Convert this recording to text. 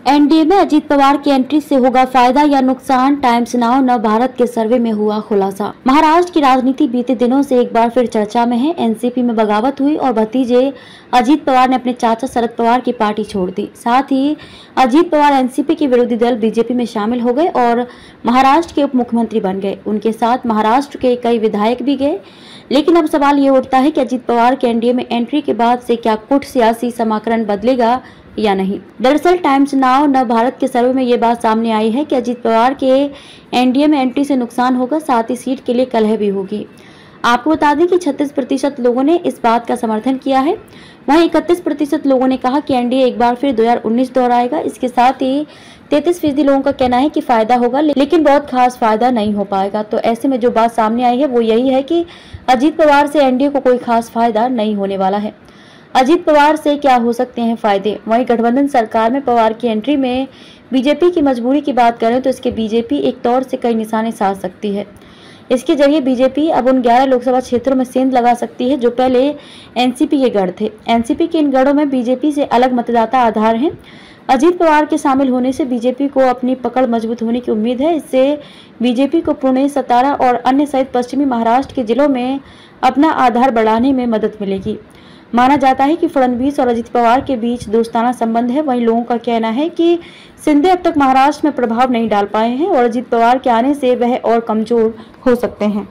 NDA में अजीत पवार की entry से होगा फायदा या नुकसान, टाइम्स नाउ नव भारत के सर्वे में हुआ खुलासा। महाराष्ट्र की राजनीति बीते दिनों से एक बार फिर चर्चा में है। एनसीपी में बगावत हुई और भतीजे अजीत पवार ने अपने चाचा शरद पवार की पार्टी छोड़ दी। साथ ही अजीत पवार एनसीपी के विरोधी दल बीजेपी में शामिल हो गए और महाराष्ट्र के उप मुख्यमंत्री बन गए। उनके साथ महाराष्ट्र के कई विधायक भी गए। लेकिन अब सवाल ये उठता है कि अजीत पवार के एनडीए में एंट्री के बाद से क्या कुछ सियासी समीकरण बदलेगा या नहीं। दरअसल टाइम्स नाउ नव भारत के सर्वे में ये बात सामने आई है कि अजीत पवार के एनडीए में एंट्री से नुकसान होगा, साथ ही सीट के लिए कलह भी होगी। आपको बता दें कि 36% लोगों ने इस बात का समर्थन किया है, वहीं 31% लोगों ने कहा कि एनडीए एक बार फिर 2019 दोहराएगा। इसके साथ ही 33% लोगों का कहना है कि फायदा होगा, लेकिन बहुत खास फायदा नहीं हो पाएगा। तो ऐसे में जो बात सामने आई है वो यही है कि अजीत पवार से एनडीए को कोई खास फायदा नहीं होने वाला है। अजीत पवार से क्या हो सकते हैं फायदे। वहीं गठबंधन सरकार में पवार की एंट्री में बीजेपी की मजबूरी की बात करें तो इसके बीजेपी एक तौर से कई निशाने साध सकती है। इसके जरिए बीजेपी अब उन 11 लोकसभा क्षेत्रों में सेंध लगा सकती है जो पहले एनसीपी के गढ़ थे। एनसीपी के इन गढ़ों में बीजेपी से अलग मतदाता आधार हैं। अजीत पवार के शामिल होने से बीजेपी को अपनी पकड़ मजबूत होने की उम्मीद है। इससे बीजेपी को पुणे, सतारा और अन्य सहित पश्चिमी महाराष्ट्र के जिलों में अपना आधार बढ़ाने में मदद मिलेगी। माना जाता है कि फडणवीस और अजीत पवार के बीच दोस्ताना संबंध है। वहीं लोगों का कहना है कि शिंदे अब तक महाराष्ट्र में प्रभाव नहीं डाल पाए हैं और अजीत पवार के आने से वह और कमजोर हो सकते हैं।